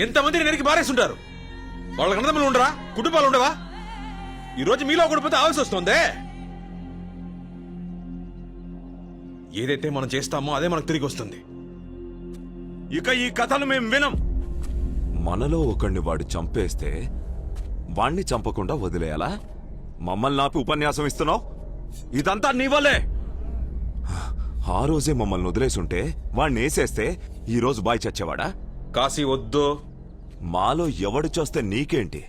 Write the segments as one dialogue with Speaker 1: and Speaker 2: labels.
Speaker 1: ఎంతమందిని నరికి బారేస్తుంటారు. వాళ్ళకి అన్నదమ్ములు ఉండరా, కుటుంబాలు ఉండవా? ఈ రోజు మీలో ఒకటిపోతే ఆవలసి వస్తుందే. ఏదైతే మనం చేస్తామో అదే మనకు తిరిగి వస్తుంది.
Speaker 2: ఇక ఈ కథలు మేం వినం. మనలో ఒకడిని వాడు చంపేస్తే వాణ్ణి చంపకుండా వదిలేయాలా? మమ్మల్ని ఆపి ఉపన్యాసం ఇస్తున్నావు? ఇదంతా నీ వల్లే. ఆ రోజే మమ్మల్ని వదిలేసుంటే వాణ్ణి వేసేస్తే ఈ రోజు బాయ్ చచ్చేవాడా?
Speaker 1: కాశీ వద్దు.
Speaker 2: మాలో ఎవడు చేస్తే నీకేంటి?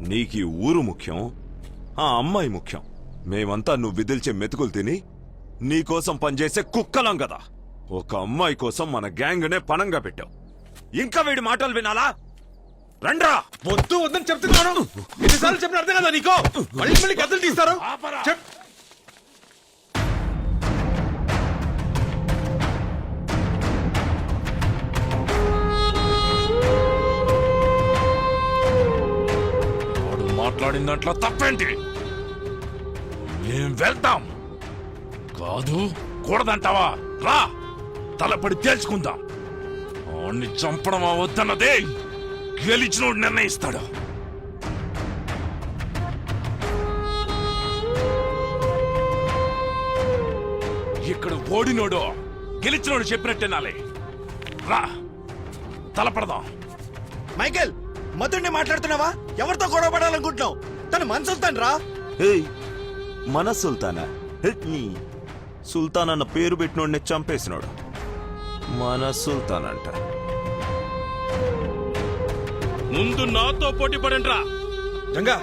Speaker 2: నీకీ ఊరు ముఖ్యం, ఆ అమ్మాయి ముఖ్యం. మేమంతా నువ్వు విదిల్చే మెతుకులు తిని నీకోసం పనిచేసే కుక్కలం కదా. ఒక అమ్మాయి కోసం మన గ్యాంగ్నే పణంగా పెట్టావు. ఇంకా వీడి మాటలు వినాలా? రండ్రా.
Speaker 1: వద్దు వద్దని చెప్తున్నాను. ఎన్నిసార్లు చెప్పిన అర్థం కదా నీకో? మళ్ళీ మళ్ళీ కథలు తీస్తారు.
Speaker 3: మాట్లాడిందంట్లో తప్పేంటి? మేం వెళ్తాం. కాదు కూడదంటావా? రా, తలపడి తేల్చుకుందాం. ఆడిని చంపడం వద్దన్నదే గెలిచినోడు నిర్ణయిస్తాడు. ఇక్కడ ఓడినోడు గెలిచినోడు చెప్పినట్టేనాలే. రా, తలపడదాం.
Speaker 4: మైకేల్, మధుడిని మాట్లాడుతున్నావా? ఎవరితో గొడవ పడాలనుకుంటున్నావు? తను మన సుల్తాన్ రా.
Speaker 2: మన సుల్తానా? సుల్తాన్ అన్న పేరు పెట్టినోడిని చంపేసినాడు. మన సుల్తాన్ అంట.
Speaker 3: ముందు నాతో పోటీ పడండి రా.
Speaker 1: రంగా,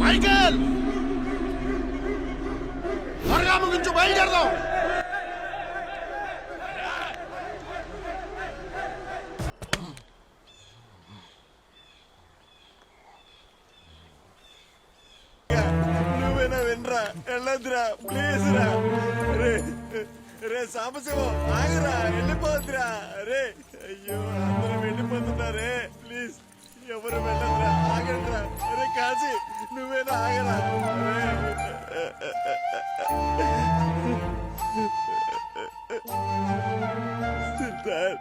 Speaker 4: మైకేల్, త్వరగా ముగించు, బయలుదేరదాం. నువ్వేనా వినరా? వెళ్ళొద్దురా, ప్లీజ్ రా. రే రే సాంబశివం, ఆగరా, వెళ్ళిపోద్దురా. రే, అయ్యో అందరూ వెళ్ళిపోతున్నారే. ప్లీజ్ ఎవరు వెళ్ళదురా, ఆగండిరా. అరే కాశీ, నువ్వేనా ఆగరా. సుల్తాన్,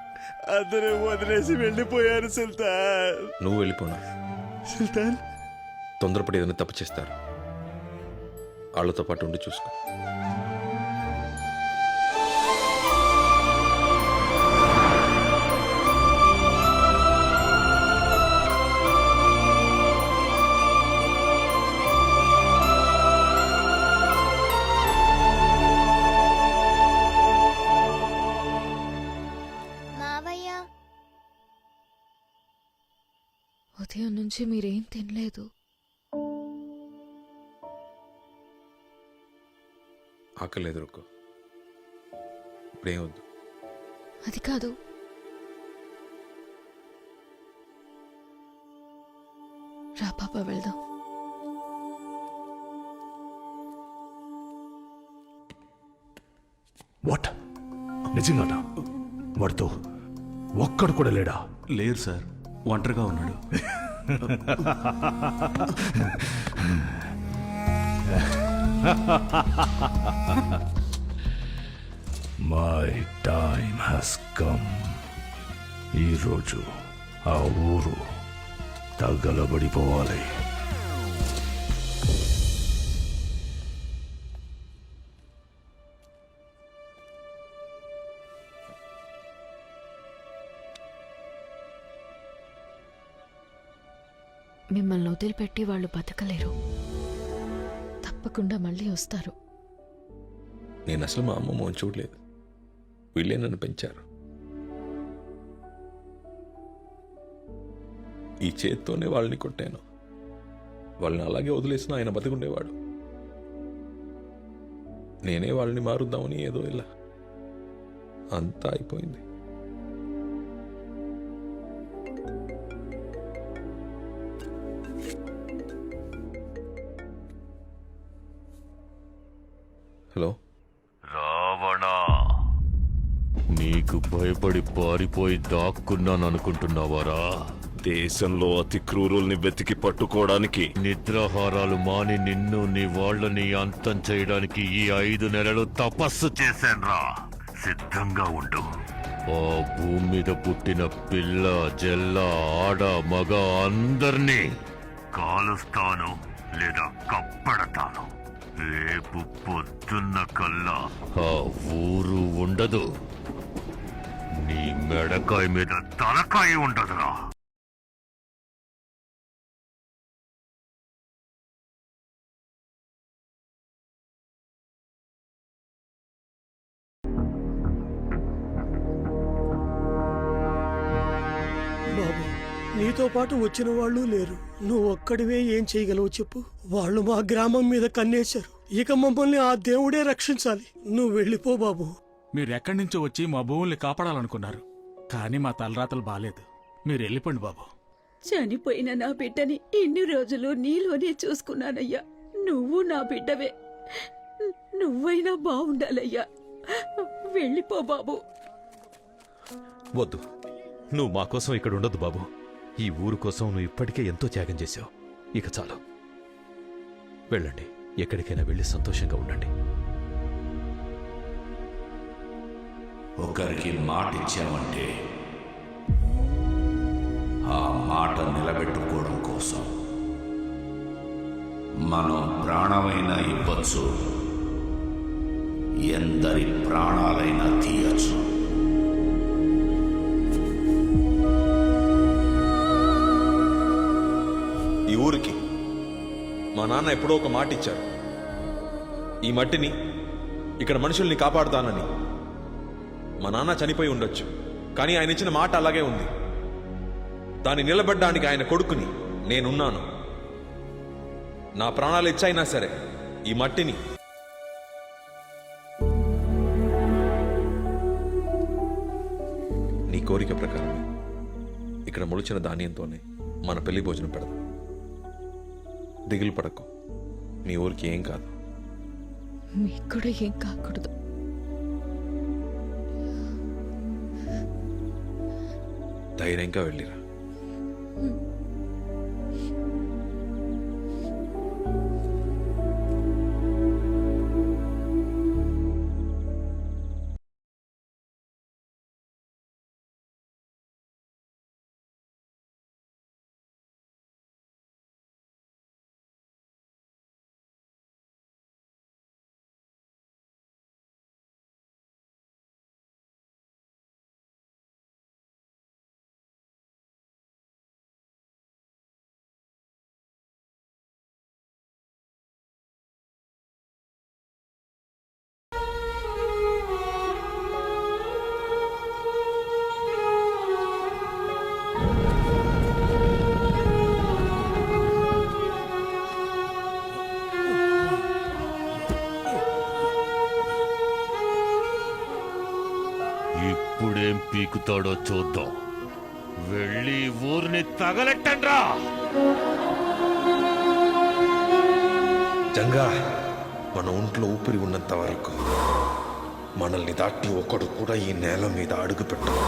Speaker 4: అందరూ వదిలేసి వెళ్ళిపోయారు సుల్తాన్.
Speaker 1: నువ్వు వెళ్ళిపోనా?
Speaker 4: సుల్తాన్,
Speaker 1: తొందరపడి ఏదైనా తప్పు చేస్తారు. వాళ్ళతో పాటు ఉండి చూసుకో.
Speaker 5: ఉదయం నుంచి మీరేం తినలేదు.
Speaker 1: ఆకలి ఎదురుకో. ఇప్పుడేం వద్దు.
Speaker 5: అది కాదు, రా పాప వెళ్దాం.
Speaker 6: వాట్? నిజంగానా? వాడితో ఒక్కడు కూడా లేడా?
Speaker 7: లేరు సార్, ఒంటరిగా ఉన్నాడు.
Speaker 6: My time has come. ఈరోజు ఆ ఊరు తగలబడిపోవాలి.
Speaker 5: మిమ్మల్ని వదిలిపెట్టి వాళ్ళు బతకలేరు. తప్పకుండా మళ్ళీ వస్తారు.
Speaker 1: నేను అసలు మా అమ్మ మోహన్ చూడలేదు. వీళ్ళే నన్ను పెంచారు. ఈ చేత్తోనే వాళ్ళని కొట్టాను. వాళ్ళని అలాగే వదిలేసిన ఆయన బతికుండేవాడు. నేనే వాళ్ళని మారుద్దామని ఏదో ఇలా అంతా అయిపోయింది. హలో,
Speaker 3: రావణ, నీకు భయపడి పారిపోయి దాక్కున్నాననుకుంటున్నావారా?
Speaker 2: దేశంలో అతి క్రూరుల్ని వెతికి పట్టుకోవడానికి
Speaker 3: నిద్రాహారాలు మాని నిన్ను నీ వాళ్ళని అంతం చేయడానికి ఈ 5 నెలలు తపస్సు చేశాన్రా. సిద్ధంగా ఉండు. ఆ భూమి మీద పుట్టిన పిల్ల, జల్ల, ఆడ, మగ అందర్నీ కాలుస్తాను లేదా కప్పడతాను. రేపు పొద్దున్న కల్లా ఆ ఊరు ఉండదు. నీ మెడకాయ మీద తలకాయ ఉండదురా.
Speaker 8: బాబు, నీతో పాటు వచ్చిన వాళ్ళు లేరు. నువ్వు ఒక్కడివే ఏం చేయగలవు చెప్పు. వాళ్ళు మా గ్రామం మీద కన్నేశారు. ఇక మమ్మల్ని ఆ దేవుడే రక్షించాలి. నువ్వు వెళ్ళిపో బాబు.
Speaker 7: మీరెక్కడి నుంచో వచ్చి మా భూముల్ని కాపాడాలనుకున్నారు, కానీ మా తలరాతలు బాలేదు. మీరు వెళ్ళిపోండి బాబు.
Speaker 9: చనిపోయిన నా బిడ్డని ఇన్ని రోజులు నీలోనే చూసుకున్నానయ్యా. నువ్వు నా బిడ్డవే. నువ్వైనా బావుండాలయ్యా. వెళ్ళిపో బాబు.
Speaker 10: వద్దు, నువ్వు మా కోసం ఇక్కడ ఉండదు బాబు. ఈ ఊరు కోసం నువ్వు ఇప్పటికే ఎంతో త్యాగం చేశావు. ఇక చాలు, వెళ్ళండి. ఎక్కడికైనా వెళ్ళి సంతోషంగా ఉండండి.
Speaker 11: ఒకరికి మాట ఇచ్చామంటే ఆ మాట నిలబెట్టుకోవడం కోసం మనం ప్రాణమైనా ఇవ్వచ్చు, ఎందరి ప్రాణాలైనా తీయచ్చు.
Speaker 1: ఈ ఊరికి మా నాన్న ఎప్పుడో ఒక మాట ఇచ్చారు. ఈ మట్టిని, ఇక్కడ మనుషుల్ని కాపాడుతానని. మా నాన్న చనిపోయి ఉండొచ్చు, కానీ ఆయన ఇచ్చిన మాట అలాగే ఉంది. దాన్ని నిలబడ్డానికి ఆయన కొడుకుని నేనున్నాను. నా ప్రాణాలు ఇచ్చైనా సరే ఈ మట్టిని, నీ కోరిక ప్రకారమే ఇక్కడ మొలిచిన ధాన్యంతోనే మన పెళ్లి భోజనం పెడదాం. దిగులు పడకు, నీ ఊరికి ఏం కాదు.
Speaker 5: మీకు కూడా ఏం కాకూడదు.
Speaker 1: ధైర్యంగా వెళ్ళిరా.
Speaker 3: ఇప్పుడేం పీకుతాడో చూద్దాం. వెళ్ళి ఊరిని తగలెట్టండ్రా.
Speaker 1: జంగా, మన ఒంట్లో ఊపిరి ఉన్నంత వరకు మనల్ని దాటి ఒకడు కూడా ఈ నేల మీద అడుగు పెట్టకూడదు.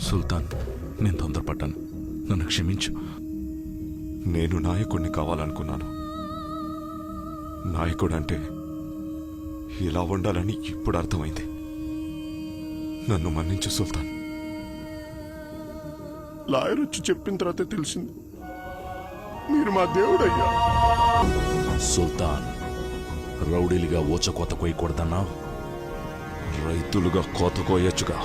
Speaker 6: సుల్తాన్, నేను తొందరపడ్డాను, నన్ను క్షమించు.
Speaker 2: నేను నాయకుడిని కావాలనుకున్నాను. నాయకుడు అంటే ఇలా ఉండాలని ఇప్పుడు అర్థమైంది. నన్ను మన్నించు సుల్తాన్.
Speaker 4: లాయర్ వచ్చి చెప్పిన తర్వాత తెలిసింది మీరు మా దేవుడయ్యా.
Speaker 6: సుల్తాన్, రౌడీలుగా ఊచకోత కొయ్యకూడదన్నావు.
Speaker 2: రైతులుగా కోత కోయొచ్చుగా.